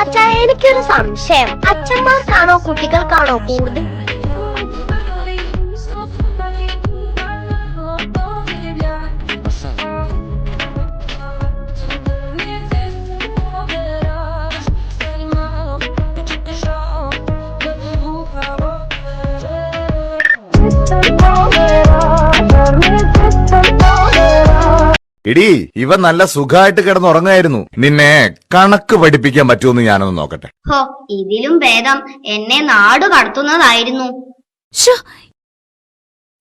അച്ഛാ, എനിക്കൊരു സംശയം. അച്ഛന്മാർക്കാണോ കുട്ടികൾക്കാണോ കൂടുതൽ? എടീ, ഇവ നല്ല സുഖമായിട്ട് കിടന്നുറങ്ങായിരുന്നു. നിന്നെ കണക്ക് പഠിപ്പിക്കാൻ പറ്റുമെന്ന് ഞാനൊന്ന് നോക്കട്ടെ. ഹോ, ഇതിലും ഭേദം എന്നെ നാട് കടത്തുന്നതായിരുന്നു.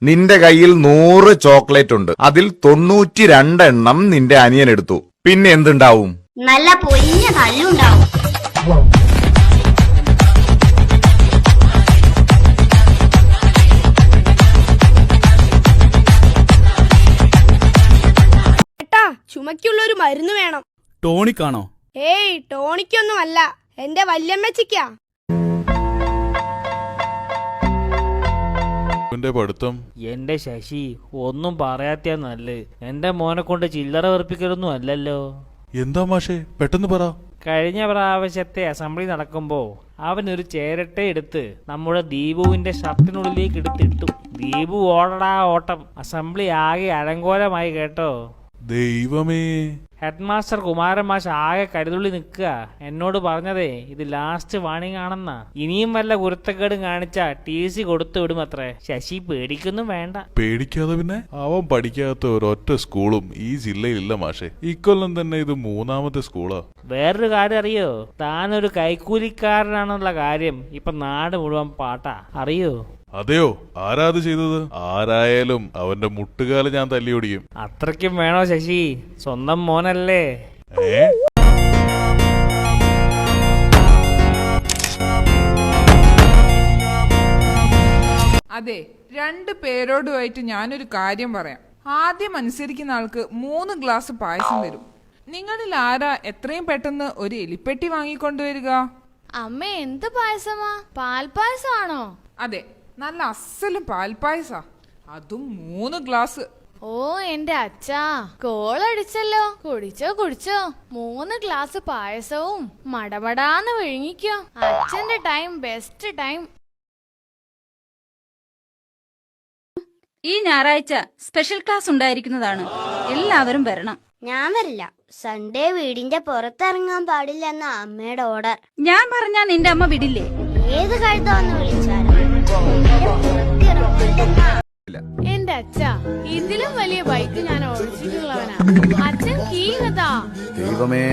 നിന്റെ കയ്യിൽ 100 ചോക്ലേറ്റ് ഉണ്ട്. അതിൽ 92 എണ്ണം നിന്റെ അനിയൻ എടുത്തു. പിന്നെ എന്തുണ്ടാവും? നല്ല പൊരിഞ്ഞ തല്ലുണ്ടാവും. ചുമക്കുള്ളൊരു മരുന്ന് വേണം. ടോണിക്കാണോ? ഏയ്, ടോണിക്കൊന്നും അല്ല, എന്റെ വല്യമ്മച്ചിക്കാ. പഠിത്തം എന്റെ ശശി, ഒന്നും പറയാത്ത നല്ലത്. എന്റെ മോനെ കൊണ്ട് ചില്ലറ വെറുപ്പിക്കലൊന്നും അല്ലല്ലോ. എന്താ മാഷേ, പെട്ടെന്ന് പറ. കഴിഞ്ഞ പ്രാവശ്യത്തെ അസംബ്ലി നടക്കുമ്പോ അവനൊരു ചേരട്ടെ എടുത്ത് നമ്മുടെ ദീപുവിന്റെ ഷർട്ടിനുള്ളിലേക്ക് എടുത്തിട്ടു. ദീപു ഓടടാ ഓട്ടം. അസംബ്ലി ആകെ അലങ്കോലമായി കേട്ടോ. ദൈവമേ. ഹെഡ് മാസ്റ്റർ കുമാരൻ മാഷ് ആകെ കരുതുള്ളി നിൽക്കുക. എന്നോട് പറഞ്ഞതേ ഇത് ലാസ്റ്റ് വാണിംഗ് ആണെന്നാ. ഇനിയും വല്ല കുരുത്തക്കേടും കാണിച്ചാ TC കൊടുത്തു വിടുമത്രേ. ശശി പേടിക്കൊന്നും വേണ്ട. പേടിക്കാതെ പിന്നെ? അവൻ പഠിക്കാത്ത ഒരൊറ്റ സ്കൂളും ഈ ജില്ലയിലില്ല മാഷേ. ഇക്കൊല്ലം തന്നെ ഇത് 3ാമത്തെ സ്കൂളാ. വേറൊരു കാര്യം അറിയോ? താനൊരു കൈക്കൂലിക്കാരനാണെന്നുള്ള കാര്യം ഇപ്പൊ നാട് മുഴുവൻ പാട്ടാ. അറിയോ? അതെയോ? ആരാത് ചെയ്തത്? ആരായാലും അവന്റെ മുട്ടുകാല് ഞാൻ തല്ലിയൊടിയും. അത്രയ്ക്കും വേണോ ശശി? സ്വന്തം മോനല്ലേ? അതെ, 2 പേരോടുമായിട്ട് ഞാനൊരു കാര്യം പറയാം. ആദ്യം അനുസരിക്കുന്ന ആൾക്ക് 3 ഗ്ലാസ് പായസം തരും. നിങ്ങളിൽ ആരാ എത്രയും പെട്ടെന്ന് ഒരു എലിപ്പെട്ടി വാങ്ങിക്കൊണ്ടുവരിക? അമ്മ, എന്ത് പായസമാ? പാൽപായസമാണോ? അതെ, നല്ല അസലും പാൽപായസ, അതും 3 ഗ്ലാസ്. ഓ എന്റെ അച്ഛാ, കോളടിച്ചല്ലോ. കുടിച്ചോ കുടിച്ചോ. 3 ഗ്ലാസ് പായസവും മടമടാന്ന് വിഴുങ്ങിക്കോ. അച്ഛന്റെ ടൈം ബെസ്റ്റ് ടൈം. ഈ ഞായറാഴ്ച സ്പെഷ്യൽ ക്ലാസ് ഉണ്ടായിരിക്കുന്നതാണ്. എല്ലാവരും വരണം. ഞാൻ വരില്ല. സൺഡേ വീടിന്റെ പുറത്തിറങ്ങാൻ പാടില്ലെന്ന അമ്മയുടെ ഓർഡർ. ഞാൻ പറഞ്ഞാ നിന്റെ അമ്മ വിടില്ലേ? ഏത് കഴുതാന്ന് വിളിച്ചാലും എന്റെ അച്ഛാ, ഇതിലും വലിയ ബൈക്ക് ഞാൻ ഓടിച്ചിട്ടുള്ളവനാ. അച്ഛൻ കീഴതാ. ദൈവമേ,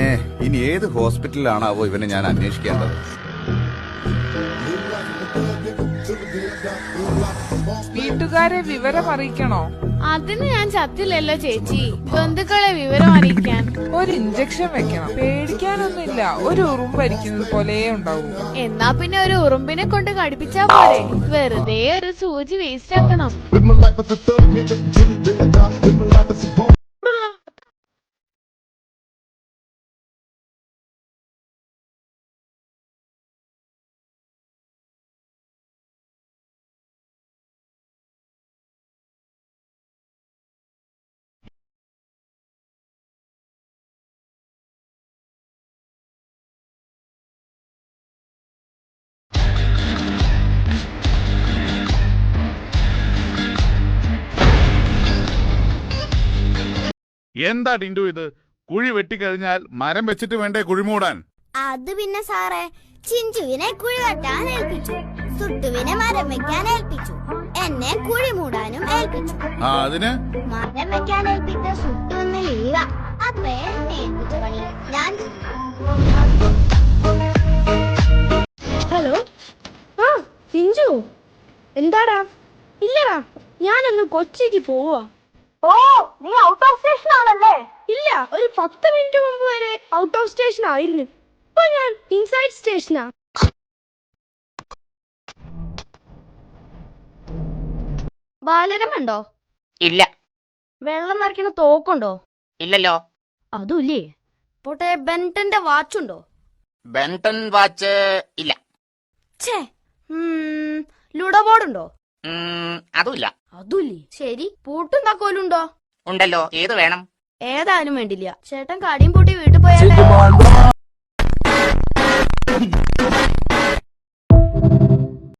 ഇനി ഏത് ഹോസ്പിറ്റലിലാണാവോ ഇവനെ ഞാൻ അന്വേഷിക്കേണ്ടത്? വീട്ടുകാരെ വിവരം അറിയിക്കണോ? അതിന് ഞാൻ ചത്തില്ലല്ലോ ചേച്ചി. ബന്ധുക്കളെ വിവരം അറിയിക്കാൻ ഒരു ഇഞ്ചക്ഷൻ വെക്കണം. പേടിക്കാനൊന്നുമില്ല, ഒരു ഉറുമ്പരിക്കുന്നത് പോലെ ഉണ്ടാവും. എന്നാ പിന്നെ ഒരു ഉറുമ്പിനെ കൊണ്ട് കടിപ്പിച്ചാ പോരെ? വെറുതെ ഒരു സൂചി വേസ്റ്റ് ആക്കണം. എന്താ ടിൻഡു ഇത്? കുഴി വെട്ടിക്കഴിഞ്ഞാൽ മരം വെച്ചിട്ട് വേണ്ടേ കുഴി മൂടാൻ? അത് പിന്നെ സാറേ, ചിഞ്ചുവിനെ കുഴി വെട്ടാൻ ഏൽപ്പിച്ചു, സുട്ടുവിനെ മരം വെക്കാൻ ഏൽപ്പിച്ചു, എന്നെ കുഴി മൂടാനും ഏൽപ്പിച്ചു. അതിന് മരം വെക്കാൻ ഏൽപ്പിച്ച സുട്ടു എന്ന് ലീവാ. അപ്പേ ഏൽപ്പിച്ച പണി ഞാൻ. ഹലോ, ആ ചിഞ്ചു, എന്താടാ? ഇല്ലടാ, ഞാനൊന്ന് കൊച്ചിക്ക് പോവാ. ഓ, നീ ഔട്ട് ഓഫ് സ്റ്റേഷൻ ആണല്ലേ? ഇല്ല, ഒരു 10 മിനിറ്റ് മുമ്പ് വരെ ഔട്ട് ഓഫ് സ്റ്റേഷൻ ആയിരുന്നു. ഇപ്പൊ ഞാൻ ഇൻസൈഡ് സ്റ്റേഷനാ. ബാലരമുണ്ടോ? ഇല്ല. വെള്ളം നിറയ്ക്കുന്ന തോക്കുണ്ടോ? ഇല്ലല്ലോ. അതുമില്ലേ. പോട്ടെ, ബെൻടന്റെ വാച്ചുണ്ടോ? ബെൻടൺ വാച്ച് ഇല്ല. ഛേ, ലുഡോ ബോർഡുണ്ടോ? അതുമില്ല. അതുമില്ലേ. ശരി, പൂട്ടും താക്കോലുണ്ടോ? ഉണ്ടല്ലോ. ഏത് വേണം? ഏതായാലും വേണ്ടില്ല. ചേട്ടൻ കടിയും പൂട്ടി വീട്ടിൽ പോയാലേ